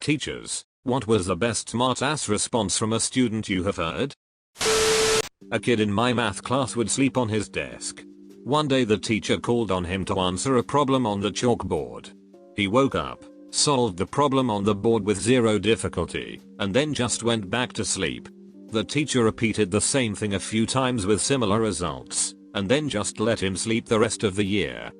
Teachers, what was the best smartass response from a student you have heard? A kid in my math class would sleep on his desk. One day the teacher called on him to answer a problem on the chalkboard. He woke up, solved the problem on the board with zero difficulty, and then just went back to sleep. The teacher repeated the same thing a few times with similar results, and then just let him sleep the rest of the year.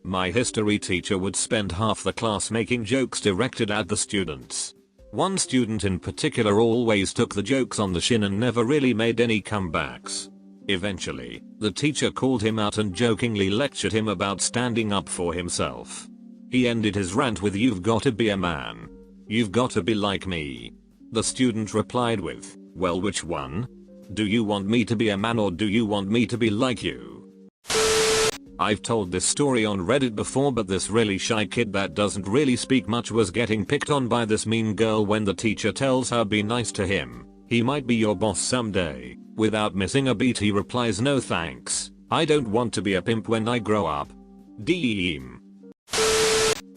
My history teacher would spend half the class making jokes directed at the students. One student in particular always took the jokes on the chin and never really made any comebacks. Eventually, the teacher called him out and jokingly lectured him about standing up for himself. He ended his rant with, "You've got to be a man. You've got to be like me." The student replied with, "Well, which one? Do you want me to be a man or do you want me to be like you?" I've told this story on Reddit before, but this really shy kid that doesn't really speak much was getting picked on by this mean girl. When the teacher tells her be nice to him, he might be your boss someday, without missing a beat he replies, "No thanks, I don't want to be a pimp when I grow up." Deem.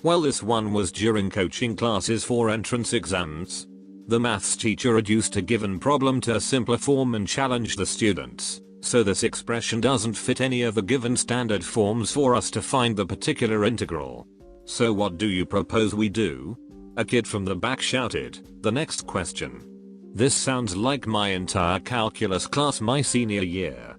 Well, this one was during coaching classes for entrance exams. The maths teacher reduced a given problem to a simpler form and challenged the students. So this expression doesn't fit any of the given standard forms for us to find the particular integral. So what do you propose we do? A kid from the back shouted, "The next question." This sounds like my entire calculus class my senior year.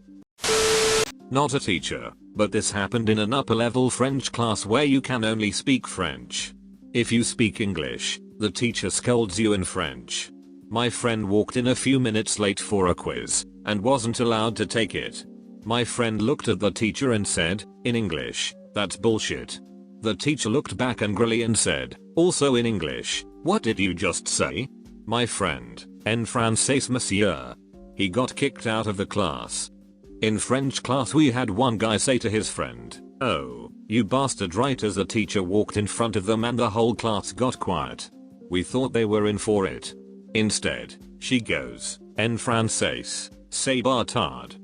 Not a teacher, but this happened in an upper level French class where you can only speak French. If you speak English, the teacher scolds you in French. My friend walked in a few minutes late for a quiz and wasn't allowed to take it. My friend looked at the teacher and said, in English, "That's bullshit." The teacher looked back angrily and said, also in English, "What did you just say?" My friend, "En français monsieur." He got kicked out of the class. In French class we had one guy say to his friend, "Oh, you bastard," right as the teacher walked in front of them and the whole class got quiet. We thought they were in for it. Instead, she goes, "En français, c'est bâtard."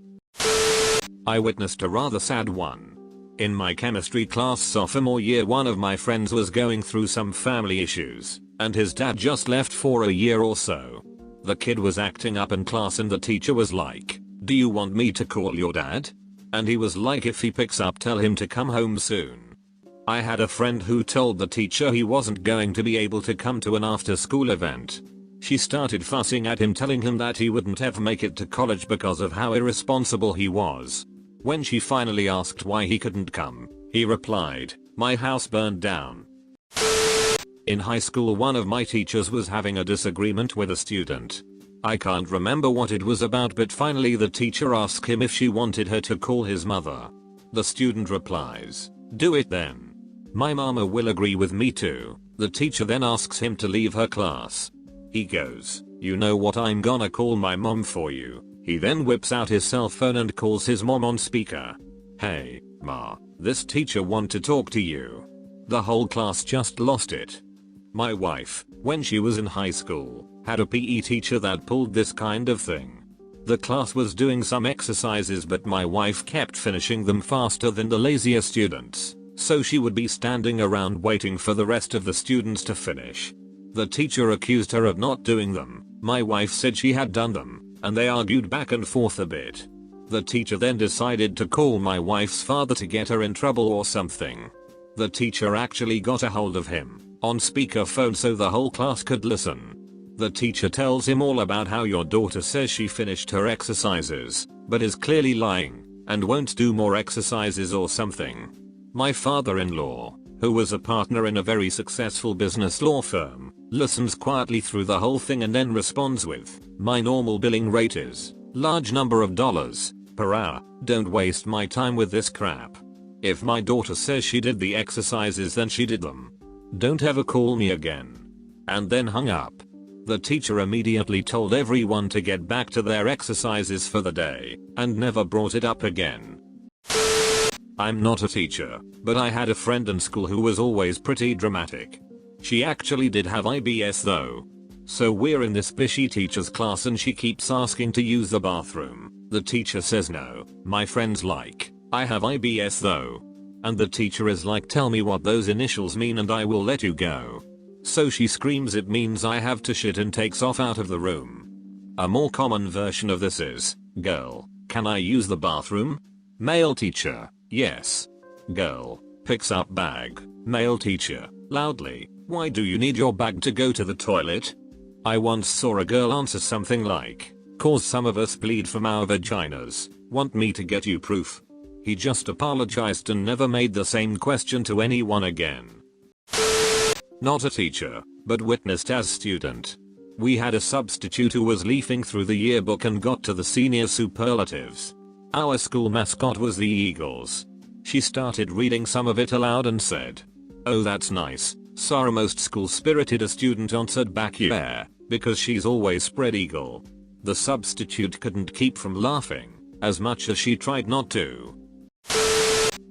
I witnessed a rather sad one. In my chemistry class sophomore year, one of my friends was going through some family issues, and his dad just left for a year or so. The kid was acting up in class and the teacher was like, "Do you want me to call your dad?" And he was like, "If he picks up, tell him to come home soon." I had a friend who told the teacher he wasn't going to be able to come to an after school event. She started fussing at him, telling him that he wouldn't ever make it to college because of how irresponsible he was. When she finally asked why he couldn't come, he replied, "My house burned down." In high school, one of my teachers was having a disagreement with a student. I can't remember what it was about, but finally the teacher asked him if she wanted her to call his mother. The student replies, "Do it then. My mama will agree with me too." The teacher then asks him to leave her class. He goes, "You know what, I'm gonna call my mom for you." He then whips out his cell phone and calls his mom on speaker. "Hey, ma, this teacher want to talk to you." The whole class just lost it. My wife, when she was in high school, had a PE teacher that pulled this kind of thing. The class was doing some exercises, but my wife kept finishing them faster than the lazier students, so she would be standing around waiting for the rest of the students to finish. The teacher accused her of not doing them. My wife said she had done them, and they argued back and forth a bit. The teacher then decided to call my wife's father to get her in trouble or something. The teacher actually got a hold of him on speakerphone so the whole class could listen. The teacher tells him all about how your daughter says she finished her exercises, but is clearly lying, and won't do more exercises or something. My father-in-law, who was a partner in a very successful business law firm, listens quietly through the whole thing and then responds with, "My normal billing rate is large number of dollars per hour. Don't waste my time with this crap. If my daughter says she did the exercises, then she did them. Don't ever call me again." And then hung up. The teacher immediately told everyone to get back to their exercises for the day, and never brought it up again. I'm not a teacher, but I had a friend in school who was always pretty dramatic. She actually did have IBS though. So we're in this bishy teacher's class and she keeps asking to use the bathroom. The teacher says no. My friend's like, "I have IBS though." And the teacher is like, "Tell me what those initials mean and I will let you go." So she screams it means I have to shit and takes off out of the room. A more common version of this is, girl, can I use the bathroom? Male teacher, yes. Girl, picks up bag. Male teacher, loudly, why do you need your bag to go to the toilet? I once saw a girl answer something like, cause some of us bleed from our vaginas, want me to get you proof? He just apologized and never made the same question to anyone again. Not a teacher, but witnessed as student. We had a substitute who was leafing through the yearbook and got to the senior superlatives. Our school mascot was the Eagles. She started reading some of it aloud and said, "Oh, that's nice." Sorry, most school-spirited a student answered back, "Yeah, because she's always spread eagle." The substitute couldn't keep from laughing, as much as she tried not to.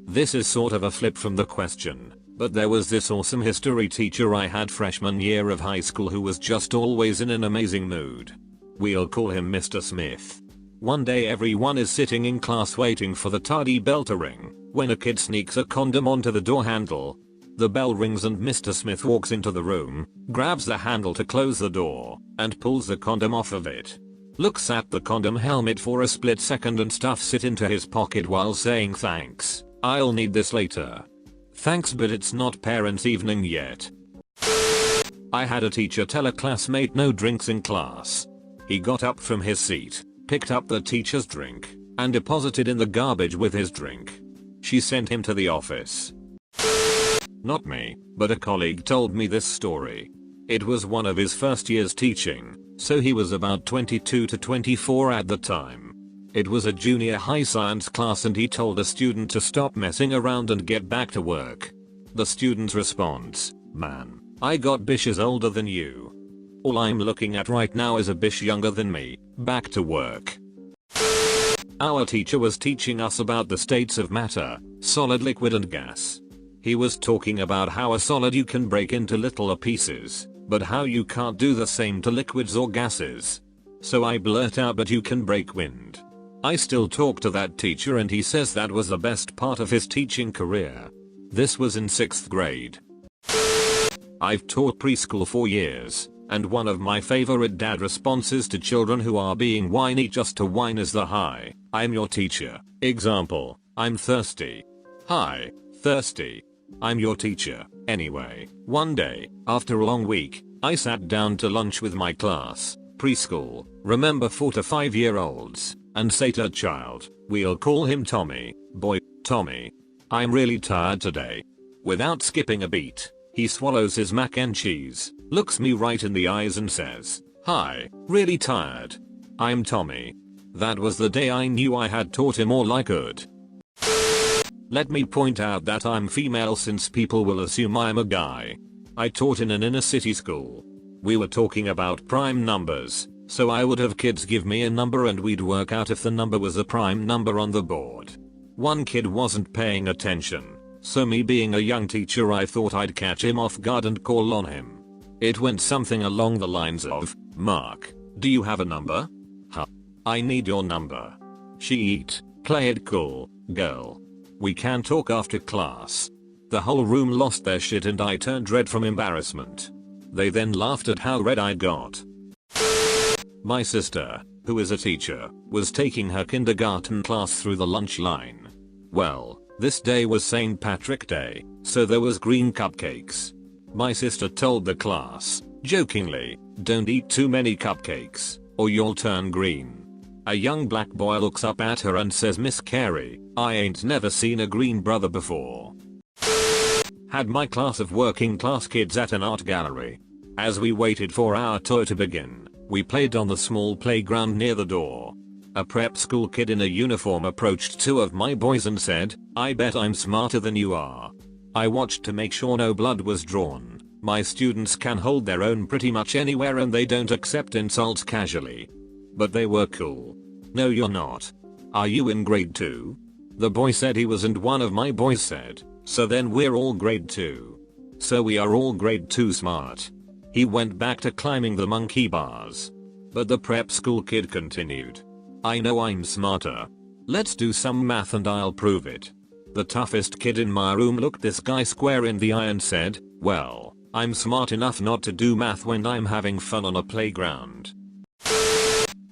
This is sort of a flip from the question, but there was this awesome history teacher I had freshman year of high school who was just always in an amazing mood. We'll call him Mr. Smith. One day everyone is sitting in class waiting for the tardy bell to ring, when a kid sneaks a condom onto the door handle. The bell rings and Mr. Smith walks into the room, grabs the handle to close the door, and pulls the condom off of it. Looks at the condom helmet for a split second and stuffs it into his pocket while saying, "Thanks, I'll need this later." Thanks, but it's not parents' evening yet. I had a teacher tell a classmate no drinks in class. He got up from his seat, picked up the teacher's drink, and deposited in the garbage with his drink. She sent him to the office. Not me, but a colleague told me this story. It was one of his first years teaching, so he was about 22 to 24 at the time. It was a junior high science class and he told a student to stop messing around and get back to work. The student's response, "Man, I got bishes older than you. All I'm looking at right now is a bish younger than me, back to work." Our teacher was teaching us about the states of matter, solid, liquid and gas. He was talking about how a solid you can break into littler pieces, but how you can't do the same to liquids or gases. So I blurt out, "But you can break wind." I still talk to that teacher and he says that was the best part of his teaching career. This was in 6th grade. I've taught preschool for years, and one of my favorite dad responses to children who are being whiny just to whine is the "Hi, I'm your teacher." Example, "I'm thirsty." "Hi, thirsty. I'm your teacher." Anyway, one day, after a long week, I sat down to lunch with my class, preschool, remember 4 to 5-year-olds, and say to a child, we'll call him Tommy, "Boy, Tommy, I'm really tired today." Without skipping a beat, he swallows his mac and cheese, looks me right in the eyes and says, "Hi, really tired. I'm Tommy." That was the day I knew I had taught him all I could. Let me point out that I'm female since people will assume I'm a guy. I taught in an inner city school. We were talking about prime numbers, so I would have kids give me a number and we'd work out if the number was a prime number on the board. One kid wasn't paying attention, so me being a young teacher I thought I'd catch him off guard and call on him. It went something along the lines of, "Mark, do you have a number?" "Huh. I need your number." "She eat, play it cool, girl. We can talk after class." The whole room lost their shit and I turned red from embarrassment. They then laughed at how red I got. My sister, who is a teacher, was taking her kindergarten class through the lunch line. Well, this day was St. Patrick's Day, so there was green cupcakes. My sister told the class, jokingly, "Don't eat too many cupcakes, or you'll turn green." A young black boy looks up at her and says, "Miss Carey, I ain't never seen a green brother before." Had my class of working class kids at an art gallery. As we waited for our tour to begin, we played on the small playground near the door. A prep school kid in a uniform approached 2 of my boys and said, "I bet I'm smarter than you are." I watched to make sure no blood was drawn. My students can hold their own pretty much anywhere and they don't accept insults casually. But they were cool. "No, you're not. Are you in grade 2? The boy said he was and one of my boys said, "So then we're all grade 2. So we are all grade 2 smart." He went back to climbing the monkey bars. But the prep school kid continued, "I know I'm smarter. Let's do some math and I'll prove it." The toughest kid in my room looked this guy square in the eye and said, "Well, I'm smart enough not to do math when I'm having fun on a playground.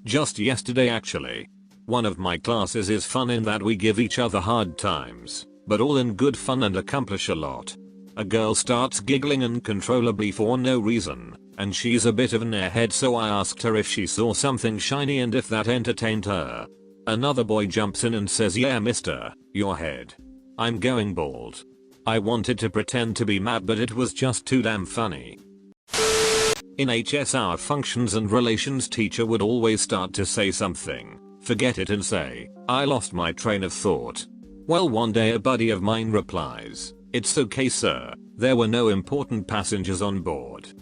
Just yesterday actually. One of my classes is fun in that we give each other hard times, but all in good fun and accomplish a lot. A girl starts giggling uncontrollably for no reason, and she's a bit of an airhead, so I asked her if she saw something shiny and if that entertained her. Another boy jumps in and says, "Yeah mister, your head. I'm going bald." I wanted to pretend to be mad, but it was just too damn funny. In HS, our functions and relations teacher would always start to say something, forget it, and say, "I lost my train of thought." Well, one day a buddy of mine replies, "It's okay sir, there were no important passengers on board."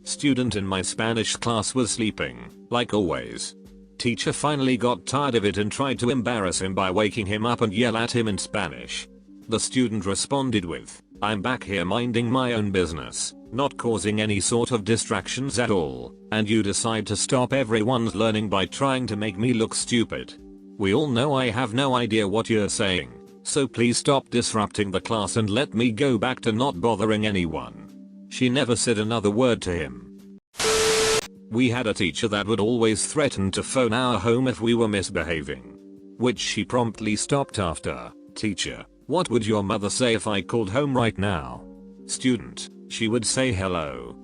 Student in my Spanish class was sleeping, like always. Teacher finally got tired of it and tried to embarrass him by waking him up and yell at him in Spanish. The student responded with, "I'm back here minding my own business, not causing any sort of distractions at all, and you decide to stop everyone's learning by trying to make me look stupid. We all know I have no idea what you're saying, so please stop disrupting the class and let me go back to not bothering anyone." She never said another word to him. We had a teacher that would always threaten to phone our home if we were misbehaving, which she promptly stopped after. Teacher, what would your mother say if I called home right now? Student, she would say hello.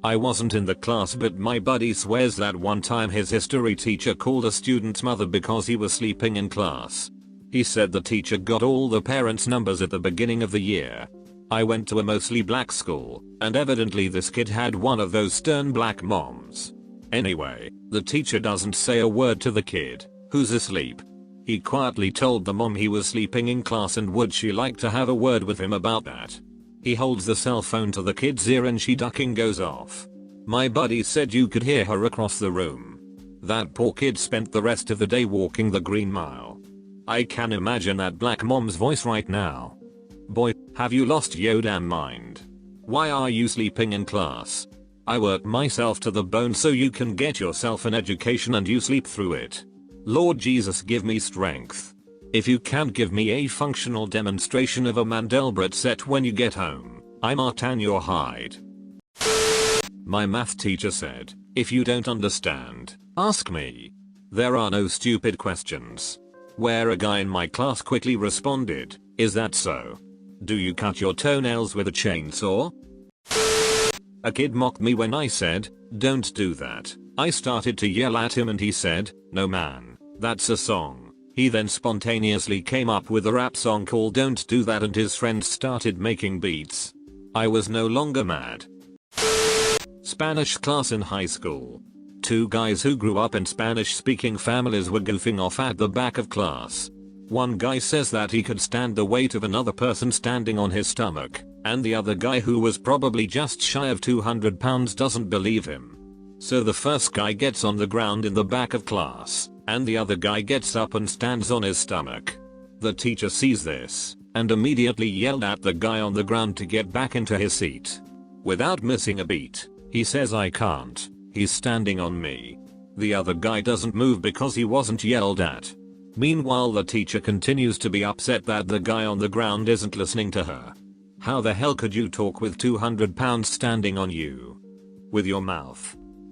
I wasn't in the class, but my buddy swears that one time his history teacher called a student's mother because he was sleeping in class. He said the teacher got all the parents' numbers at the beginning of the year. I went to a mostly black school, and evidently this kid had one of those stern black moms. Anyway, the teacher doesn't say a word to the kid, who's asleep. He quietly told the mom he was sleeping in class and would she like to have a word with him about that. He holds the cell phone to the kid's ear and she ducking goes off. My buddy said you could hear her across the room. That poor kid spent the rest of the day walking the Green Mile. I can imagine that black mom's voice right now. Boy, have you lost your damn mind? Why are you sleeping in class? I work myself to the bone so you can get yourself an education and you sleep through it. Lord Jesus, give me strength. If you can't give me a functional demonstration of a Mandelbrot set when you get home, I might tan your hide. My math teacher said, "If you don't understand, ask me. There are no stupid questions." Where a guy in my class quickly responded, "Is that so? Do you cut your toenails with a chainsaw?" A kid mocked me when I said, "Don't do that." I started to yell at him and he said, "No man, that's a song." He then spontaneously came up with a rap song called "Don't Do That" and his friends started making beats. I was no longer mad. Spanish class in high school. Two guys who grew up in Spanish speaking families were goofing off at the back of class. One guy says that he could stand the weight of another person standing on his stomach, and the other guy, who was probably just shy of 200 pounds, doesn't believe him. So the first guy gets on the ground in the back of class, and the other guy gets up and stands on his stomach. The teacher sees this, and immediately yelled at the guy on the ground to get back into his seat. Without missing a beat, he says, "I can't, he's standing on me." The other guy doesn't move because he wasn't yelled at. Meanwhile, the teacher continues to be upset that the guy on the ground isn't listening to her. How the hell could you talk with 200 pounds standing on you? With your mouth.